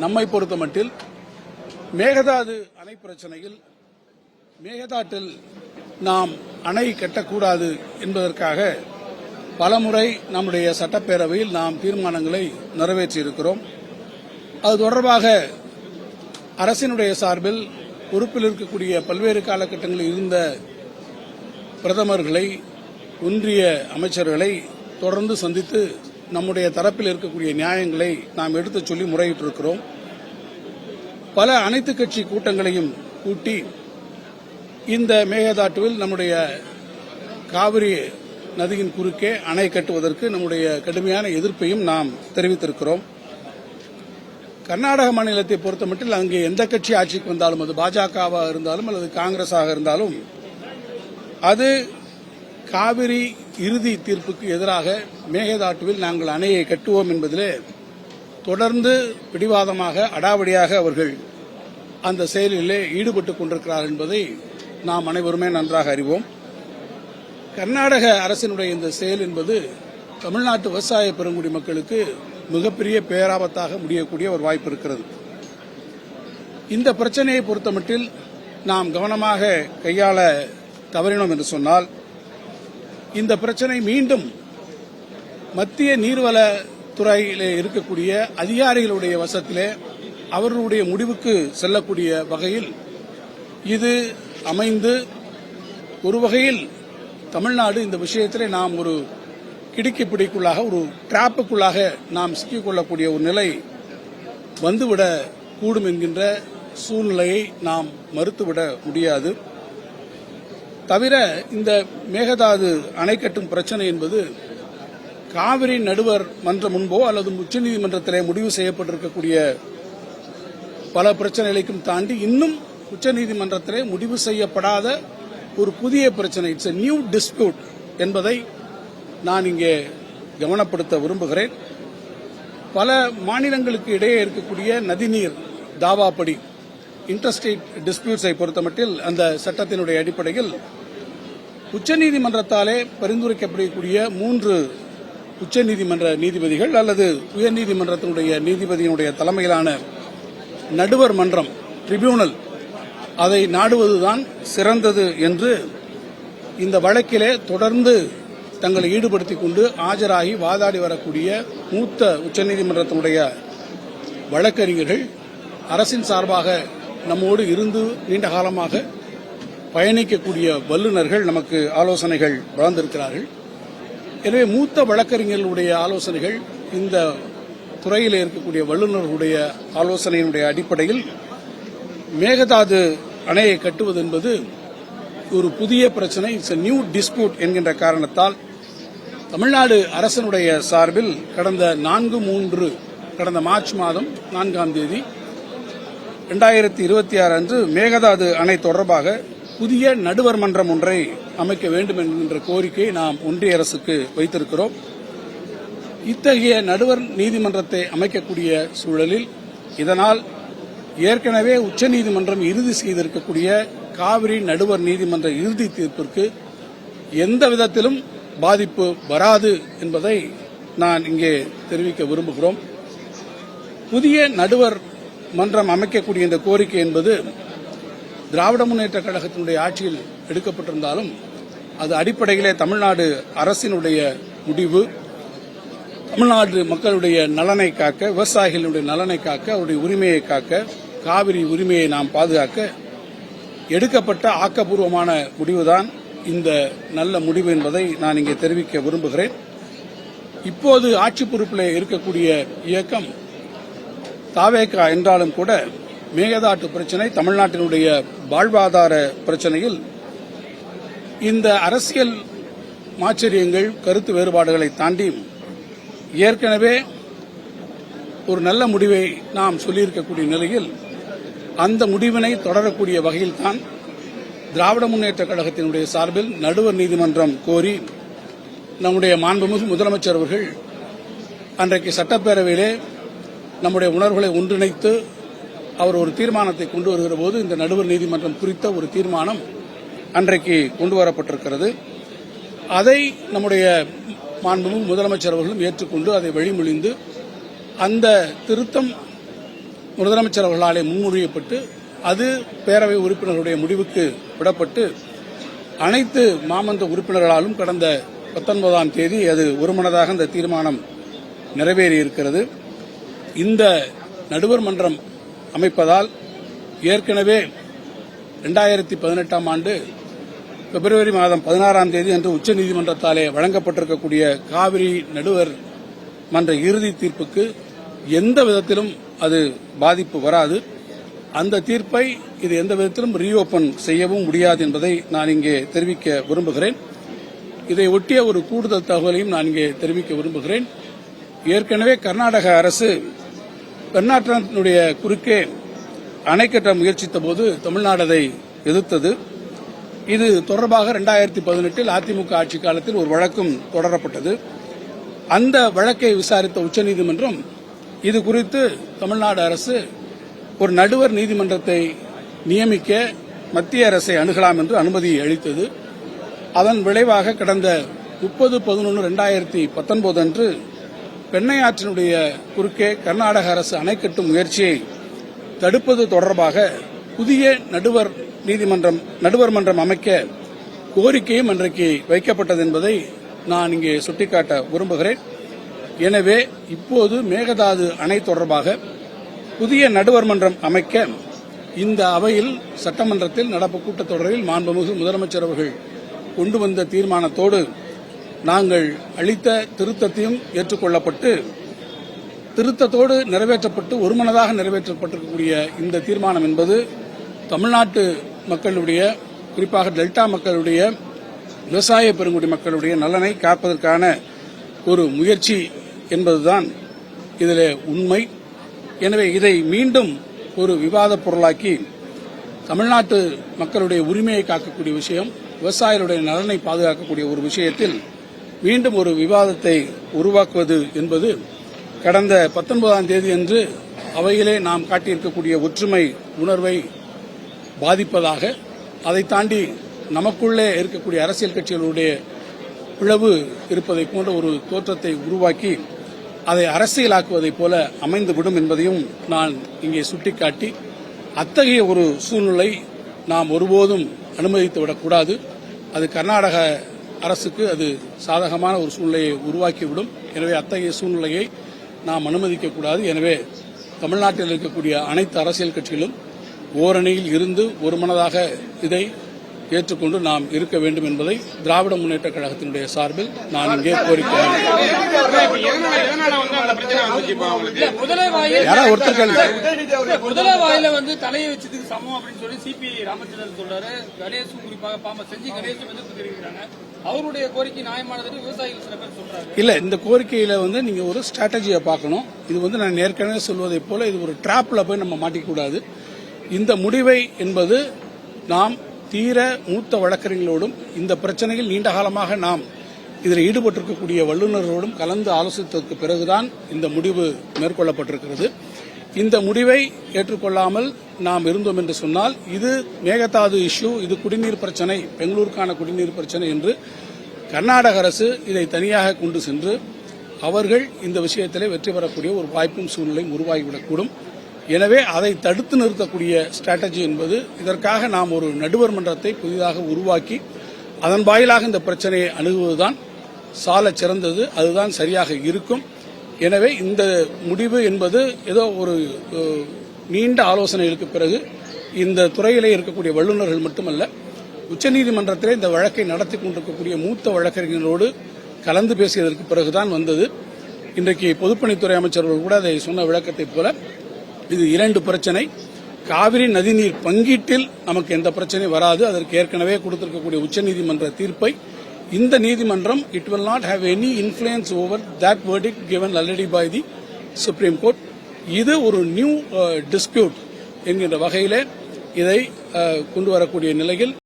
நம்மை பொறுத்தமட்டில் மேகதாது அணை பிரச்சனையில் மேகதாட்டில் நாம் அணை கட்டக்கூடாது என்பதற்காக பலமுறை நம்முடைய சட்டப்பேரவையில் நாம் தீர்மானங்களை நிறைவேற்றியிருக்கிறோம். அது தொடர்பாக அரசினுடைய சார்பில் பொறுப்பில் இருக்கக்கூடிய பல்வேறு காலகட்டங்களில் இருந்த பிரதமர்களை, ஒன்றிய அமைச்சர்களை தொடர்ந்து சந்தித்து நம்முடைய தரப்பில் இருக்கக்கூடிய நியாயங்களை நாம் எடுத்துச் சொல்லி முறையிட்டிருக்கிறோம். பல அனைத்து கட்சி கூட்டங்களையும் கூட்டி இந்த மேகதாட்டுவில் நம்முடைய காவிரி நதியின் குறுக்கே அணை கட்டுவதற்கு நம்முடைய கடுமையான எதிர்ப்பையும் நாம் தெரிவித்திருக்கிறோம். கர்நாடக மாநிலத்தை பொறுத்தமட்டில் அங்கே எந்த கட்சி ஆட்சிக்கு வந்தாலும், அது பாஜகவாக இருந்தாலும் அல்லது காங்கிரஸாக இருந்தாலும், அது காவிரி இறுதி தீர்ப்புக்கு எதிராக மேகதாட்டுவில் நாங்கள் அணையை கட்டுவோம் என்பதிலே தொடர்ந்து பிடிவாதமாக அடாவடியாக அவர்கள் அந்த செயலிலே ஈடுபட்டுக் கொண்டிருக்கிறார்கள் என்பதை நாம் அனைவருமே நன்றாக அறிவோம். கர்நாடக அரசினுடைய இந்த செயல் என்பது தமிழ்நாட்டு விவசாய பெருங்குடி மக்களுக்கு மிகப்பெரிய பேராபத்தாக முடியக்கூடிய ஒரு வாய்ப்பு இருக்கிறது. இந்த பிரச்சனையை பொறுத்தமட்டில் நாம் கவனமாக கையாள தவறினோம் என்று சொன்னால், இந்த பிரச்சனை மீண்டும் மத்திய நீர்வளத்துறையிலே இருக்கக்கூடிய அதிகாரிகளுடைய வசத்திலே அவர்களுடைய முடிவுக்கு செல்லக்கூடிய வகையில் இது அமைந்து, ஒரு வகையில் தமிழ்நாடு இந்த விஷயத்திலே நாம் ஒரு கிடுக்கிப்பிடிக்குள்ளாக, ஒரு டிராப்புக்குள்ளாக நாம் சிக்கிக்கொள்ளக்கூடிய ஒரு நிலை வந்துவிடக் கூடும் என்கின்ற சூழ்நிலையை நாம் மறுத்துவிட முடியாது. தவிர இந்த மேகதாது அணை கட்டும் பிரச்சனை என்பது காவிரி நடுவர் மன்றம் முன்போ அல்லது உச்சநீதிமன்றத்திலே முடிவு செய்யப்பட்டிருக்கக்கூடிய பல பிரச்சனைகளையும் தாண்டி இன்னும் உச்சநீதிமன்றத்திலே முடிவு செய்யப்படாத ஒரு புதிய பிரச்சனை, இட்ஸ் எ நியூ டிஸ்பியூட் என்பதை நான் இங்கே கவனப்படுத்த விரும்புகிறேன். பல மாநிலங்களுக்கு இடையே இருக்கக்கூடிய நதிநீர் தாவாப்படி இன்டர்ஸ்டேட் டிஸ்பியூட்ஸை பொறுத்தமட்டில் அந்த சட்டத்தினுடைய அடிப்படையில் உச்சநீதிமன்றத்தாலே பரிந்துரைக்கப்படக்கூடிய 3 உச்சநீதிமன்ற நீதிபதிகள் அல்லது உயர்நீதிமன்றத்தினுடைய நீதிபதியினுடைய தலைமையிலான நடுவர் மன்றம், ட்ரிபியூனல், அதை நாடுவதுதான் சிறந்தது என்று இந்த வழக்கிலே தொடர்ந்து தங்களை ஈடுபடுத்திக் கொண்டு ஆஜராகி வாதாடி வரக்கூடிய மூத்த உச்சநீதிமன்றத்தினுடைய வழக்கறிஞர்கள் அரசின் சார்பாக நம்மோடு இருந்து நீண்ட காலமாக பயணிக்கக்கூடிய வல்லுநர்கள் நமக்கு ஆலோசனைகள் வழங்கியிருக்கிறார்கள். எனவே மூத்த வழக்கறிஞர்களுடைய ஆலோசனைகள், இந்த துறையில் இருக்கக்கூடிய வல்லுநர்களுடைய ஆலோசனையினுடைய அடிப்படையில் மேகதாது அணையை கட்டுவது என்பது ஒரு புதிய பிரச்சனை, இட்ஸ் எ நியூ டிஸ்பியூட் என்கின்ற காரணத்தால் தமிழ்நாடு அரசினுடைய சார்பில் கடந்த மார்ச் மாதம் 4ஆம் தேதி 2026 அன்று மேகதாது அணை தொடர்பாக புதிய நடுவர் மன்றம் ஒன்றை அமைக்க வேண்டும் என்கின்ற கோரிக்கையை நாம் ஒன்றிய அரசுக்கு வைத்திருக்கிறோம். இத்தகைய நடுவர் நீதிமன்றத்தை அமைக்கக்கூடிய சூழலில் இதனால் ஏற்கனவே உச்சநீதிமன்றம் இறுதி செய்திருக்கக்கூடிய காவிரி நடுவர் நீதிமன்ற இறுதி தீர்ப்பிற்கு எந்த விதத்திலும் பாதிப்பு வராது என்பதை நான் இங்கே தெரிவிக்க விரும்புகிறோம். புதிய நடுவர் மன்றம் அமைக்கக்கூடிய இந்த கோரிக்கை என்பது திராவிட முன்னேற்ற கழகத்தினுடைய ஆட்சியில் எடுக்கப்பட்டிருந்தாலும் அது அடிப்படையிலே தமிழ்நாடு அரசினுடைய முடிவு. தமிழ்நாடு மக்களுடைய நலனை காக்க, விவசாயிகளுடைய நலனை காக்க, அவருடைய உரிமையை காக்க, காவிரி உரிமையை நாம் பாதுகாக்க எடுக்கப்பட்ட ஆக்கப்பூர்வமான முடிவுதான் இந்த நல்ல முடிவு என்பதை நான் இங்கே தெரிவிக்க விரும்புகிறேன். இப்போது ஆட்சி பொறுப்பில் இருக்கக்கூடிய இயக்கம் தாவேகா என்றாலும் கூட மேகதாட்டு பிரச்சனை தமிழ்நாட்டினுடைய வாழ்வாதார பிரச்சனையில் இந்த அரசியல் மாச்சரியங்கள், கருத்து வேறுபாடுகளை தாண்டி ஏற்கனவே ஒரு நல்ல முடிவை நாம் சொல்லியிருக்கக்கூடிய நிலையில் அந்த முடிவினை தொடரக்கூடிய வகையில்தான் திராவிட முன்னேற்ற கழகத்தினுடைய சார்பில் நடுவர் நீதிமன்றம் கோரி நம்முடைய மாண்புமிகு முதலமைச்சர் அவர்கள் அன்றைக்கு சட்டப்பேரவையிலே நம்முடைய உணர்வுகளை ஒன்றிணைத்து அவர் ஒரு தீர்மானத்தை கொண்டு வருகிற போது இந்த நடுவர் நீதிமன்றம் குறித்த ஒரு தீர்மானம் அன்றைக்கு கொண்டு வரப்பட்டிருக்கிறது. அதை நம்முடைய மாண்புமிகு முதலமைச்சர் அவர்களும் ஏற்றுக்கொண்டு அதை வழிமொழிந்து அந்த திருத்தம் முதலமைச்சர் அவர்களாலே முன்மொழியப்பட்டு அது பேரவை உறுப்பினர்களுடைய முடிவுக்கு விடப்பட்டு அனைத்து மாமன்ற உறுப்பினர்களாலும் கடந்த 19ஆம் தேதி அது ஒருமனதாக இந்த தீர்மானம் நிறைவேறியிருக்கிறது. இந்த நடுவர் மன்றம் அமைப்பதால் ஏற்கனவே 2018ஆம் ஆண்டு பிப்ரவரி மாதம் 16ஆம் தேதி அன்று உச்சநீதிமன்றத்தாலே வழங்கப்பட்டிருக்கக்கூடிய காவிரி நடுவர் மன்ற இறுதி தீர்ப்புக்கு எந்த விதத்திலும் அது பாதிப்பு வராது. அந்த தீர்ப்பை இது எந்த விதத்திலும் ரீஓபன் செய்யவும் முடியாது என்பதை நான் இங்கே தெரிவிக்க விரும்புகிறேன். இதை ஒட்டிய ஒரு கூடுதல் தகவலையும் நான் இங்கே தெரிவிக்க விரும்புகிறேன். ஏற்கனவே கர்நாடக அரசு பெண்ணாற்றினுடைய குறுக்கே அணை கட்ட முயற்சித்த போது தமிழ்நாடு அதை எதிர்த்தது. இது தொடர்பாக 2018 அதிமுக ஆட்சி காலத்தில் ஒரு வழக்கும் தொடரப்பட்டது. அந்த வழக்கை விசாரித்த உச்சநீதிமன்றம் இது குறித்து தமிழ்நாடு அரசு ஒரு நடுவர் நீதிமன்றத்தை நியமிக்க மத்திய அரசை அணுகலாம் என்று அனுமதி அளித்தது. அதன் விளைவாக கடந்த 30/11/2019 அன்று பெண்ணையாற்றினுடைய குறுக்கே கர்நாடக அரசு அணை கட்டும் முயற்சியை தடுப்பது தொடர்பாக புதிய நடுவர் மன்றம் அமைக்க கோரிக்கையும் அன்றைக்கு வைக்கப்பட்டது என்பதை நான் இங்கே சுட்டிக்காட்ட விரும்புகிறேன். எனவே இப்போது மேகதாது அணை தொடர்பாக புதிய நடுவர் மன்றம் அமைக்க இந்த அவையில் சட்டமன்றத்தில் நடப்பு கூட்டத்தொடரில் மாண்புமிகு முதலமைச்சர் அவர்கள் கொண்டு வந்த தீர்மானத்தோடு நாங்கள் அளித்த திருத்தத்தையும் ஏற்றுக்கொள்ளப்பட்டு திருத்தத்தோடு நிறைவேற்றப்பட்டு ஒருமனதாக நிறைவேற்றப்பட்டிருக்கக்கூடிய இந்த தீர்மானம் என்பது தமிழ்நாட்டு மக்களுடைய குறிப்பாக டெல்டா மக்களுடைய விவசாய பெருங்குடி மக்களுடைய நலனை காப்பதற்கான ஒரு முயற்சி என்பதுதான் இதிலே உண்மை. எனவே இதை மீண்டும் ஒரு விவாதப் பொருளாக்கி தமிழ்நாட்டு மக்களுடைய உரிமையை காக்கக்கூடிய விஷயம், விவசாயிகளுடைய நலனை பாதுகாக்கக்கூடிய ஒரு விஷயத்தில் மீண்டும் ஒரு விவாதத்தை உருவாக்குவது என்பது கடந்த 19ஆம் தேதி அன்று அவையிலே நாம் காட்டியிருக்கக்கூடிய ஒற்றுமை உணர்வை பாதிப்பதாக, அதை தாண்டி நமக்குள்ளே இருக்கக்கூடிய அரசியல் கட்சிகளுடைய பிளவு இருப்பதை போன்ற ஒரு தோற்றத்தை உருவாக்கி அதை அரசியலாக்குவதைப் போல அமைந்துவிடும் என்பதையும் நான் இங்கே சுட்டிக்காட்டி, அத்தகைய ஒரு சூழ்நிலை நாம் ஒருபோதும் அனுமதித்துவிடக்கூடாது. அது கர்நாடக அரசுக்கு அது சாதகமான ஒரு சூழ்நிலையை உருவாக்கிவிடும். எனவே அத்தகைய சூழ்நிலையை நாம் அனுமதிக்கக்கூடாது. எனவே தமிழ்நாட்டில் இருக்கக்கூடிய அனைத்து அரசியல் கட்சிகளும் ஓரணியில் இருந்து ஒருமனதாக இதை ஏற்றுக்கொண்டு நாம் இருக்க வேண்டும் என்பதை திராவிட முன்னேற்ற கழகத்தினுடைய சார்பில் நான் இங்கே கோரிக்கை. முதலை வாயில தலையை வச்சதுக்கு சமம் அப்படின்னு சொல்லி சிபி ராமச்சந்திரன் சொல்றாரு. கணேசும் குறிப்பாக செஞ்சு கணேசும் எதிர்ப்பு தெரிவிக்கிறாங்க. அவருடைய கோரிக்கை நியாயமானது விவசாயிகள் சில பேர் சொல்றாங்க. இல்ல, இந்த கோரிக்கையில நீங்க ஒரு ஸ்ட்ராட்டஜியை பார்க்கணும். இது நான் ஏற்கனவே சொல்வதை போல இது ஒரு டிராப்ல போய் நம்ம மாட்டிக்க கூடாது. இந்த முடிவை என்பது நாம் தீர மூத்த வழக்கறிஞர்களோடும் இந்த பிரச்சனையில் நீண்ட காலமாக நாம் இதில் ஈடுபட்டிருக்கக்கூடிய வல்லுநர்களோடும் கலந்து ஆலோசித்ததற்கு பிறகுதான் இந்த முடிவு மேற்கொள்ளப்பட்டிருக்கிறது. இந்த முடிவை ஏற்றுக்கொள்ளாமல் நாம் இருந்தோம் என்று சொன்னால் இது மேகதாது இஷ்யூ, இது குடிநீர் பிரச்சனை, பெங்களூருக்கான குடிநீர் பிரச்சனை என்று கர்நாடக அரசு இதை தனியாக கொண்டு சென்று அவர்கள் இந்த விஷயத்திலே வெற்றி பெறக்கூடிய ஒரு வாய்ப்பும் சூழ்நிலையும் உருவாகிவிடக்கூடும். எனவே அதை தடுத்து நிறுத்தக்கூடிய ஸ்ட்ராட்டஜி என்பது இதற்காக நாம் ஒரு நடுவர் மன்றத்தை புதிதாக உருவாக்கி அதன் வாயிலாக இந்த பிரச்சனையை அணுகுவதுதான் சாலச் சிறந்தது, அதுதான் சரியாக இருக்கும். எனவே இந்த முடிவு என்பது ஏதோ ஒரு நீண்ட ஆலோசனைகளுக்கு பிறகு இந்த துறையிலே இருக்கக்கூடிய வல்லுநர்கள் மட்டுமல்ல, உச்சநீதிமன்றத்திலே இந்த வழக்கை நடத்தி கொண்டிருக்கக்கூடிய மூத்த வழக்கறிஞர்களோடு கலந்து பேசியதற்கு பிறகுதான் வந்தது. இன்றைக்கு பொதுப்பணித்துறை அமைச்சர்கள் கூட அதை சொன்ன விளக்கத்தைப் போல இது இரண்டு பிரச்சனை. காவிரி நதிநீர் பங்கீட்டில் நமக்கு எந்த பிரச்சனையும் வராது. அதற்கு ஏற்கனவே கொடுத்திருக்கக்கூடிய உச்சநீதிமன்ற தீர்ப்பை இந்த நீதிமன்றம் it will not have any influence over that verdict given already by the Supreme Court. இது ஒரு நியூ டிஸ்பியூட் என்கின்ற வகையிலே இதை கொண்டு வரக்கூடிய நிலையில்